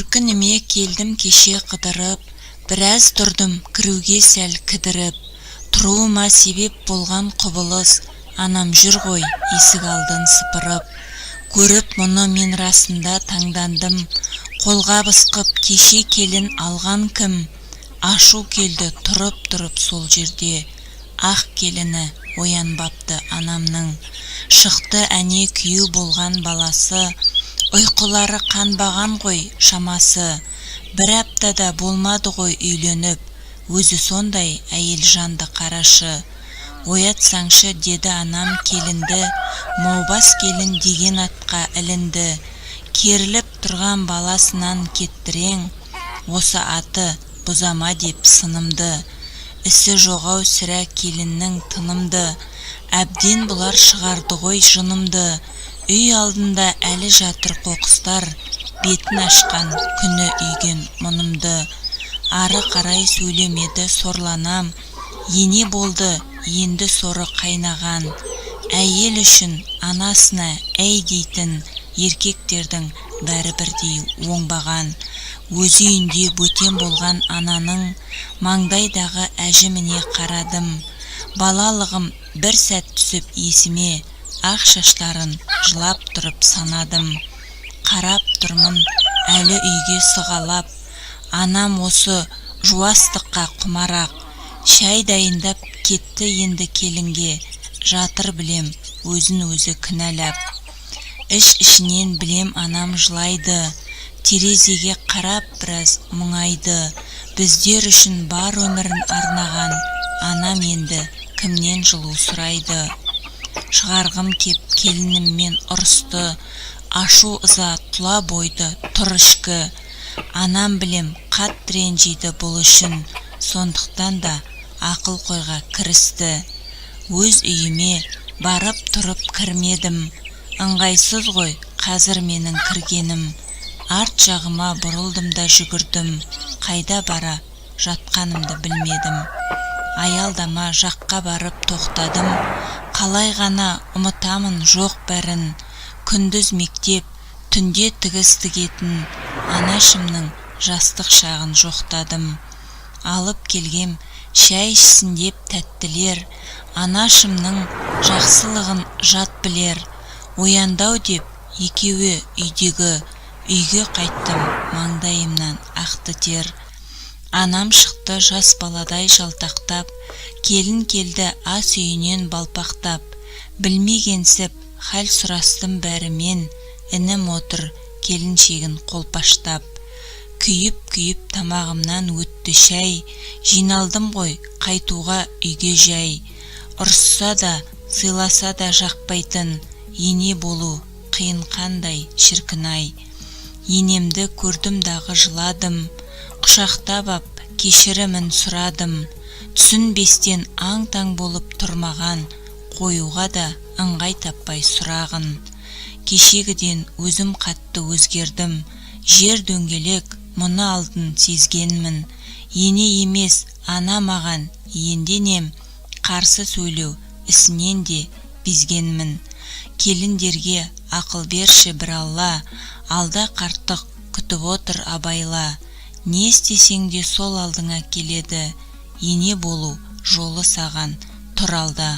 Күніме келдім кеше қыдырып, біраз тұрдым кіруге сәл кідіріп. Тұруыма себеп болған құбылыс, анам жүр ғой есік алдын сыпырып. Көріп мұны мен расында таңдандым, қолғабыс қып кеше келін алған кім? Ашу келді тұрып сол жерде, ақ келіні оянбапты анамның. Шықты әне күйеу болған баласы, ұйқылары қанбаған ғой шамасы. Бір аптада болмады ғой үйленіп, өзі сондай әйел жанды қарашы. Оятсаңшы деді анам келінді, маубас келін деген атқа ілінді. Керіліп тұрған баласынан кеттірең, осы аты бұзама деп сынымды. Ісі жоғау сірә келіннің тынымды, әбден бұлар шығарды ғой жынымды. Үй алдында әлі жатыр қоқыстар, бетін ашқан күні үйген мұнымды. Ары қарай сөйлемеді сорланам, ене болды енді соры қайнаған. Әйел үшін анасына әй дейтін еркектердің бәрі бірдей оңбаған. Өз үйінде бөтен болған ананың маңдайдағы әжіміне қарадым. Балалығым бір сәт түсіп есіме, ақ шаштарын жылап тұрып санадым. Қарап тұрмын әлі үйге сығалап, анам осы жуастыққа құмарақ. Шай дайындап кетті енді келінге, жатыр білем өзін өзі кінәлап. Іш-ішінен білем анам жылайды, терезеге қарап біраз мұңайды. Біздер үшін бар өмірін арнаған анам енді кімнен жылу сұрайды. Шығарғым кеп келініммен ұрысты, ашу ыза тұла бойды тұр ішкі. Анам білем қатты ренжиді бұл үшін, сондықтан да ақыл қойға кірісті. Өз үйіме барып тұрып кірмедім, ыңғайсыз ғой қазір менің кіргенім. Арт жағыма бұрылдым да жүгірдім, қайда бара жатқанымды білмедім. Аялдама жаққа барып тоқтадым, қалай ғана ұмытамын жоқ бәрін. Күндіз мектеп, түнде тігіс тігетін, анашымның жастық шағын жоқтадым. Алып келгем шәй ішсін деп тәттілер, анашымның жақсылығын жат білер. Ояндау деп екеуі үйдегі, үйге қайттым маңдайымнан ақты тер. Анам шықты жас баладай жалтақтап, келін келді ас үйінен балпақтап. Білмегенсіп хәл сұрастым бәрімен, інім отыр келіншегін қолпаштап. Күйіп тамағымнан өтті шәй, жиналдым ғой қайтуға үйге жай. Ұрысса да сыйласа да жақпайтын, ене болу қиын қандай шіркін-ай. Енемді көрдім дағы жыладым, құшақтап ап кешірімін сұрадым. Түсінбестен аң-таң болып тұрмаған, қоюға да ыңғай таппай сұрағын. Кешегіден өзім қатты өзгердім, жер дөңгелек мұны алдын сезгенмін. Ене емес ана маған енденем, қарсы сөйлеу ісінен де безгенмін. Келіндерге ақыл берші бір Алла, алда қарттық күтіп отыр абайла. Не істесең де сол алдыңа келеді, ене болу жолы саған тұр алда.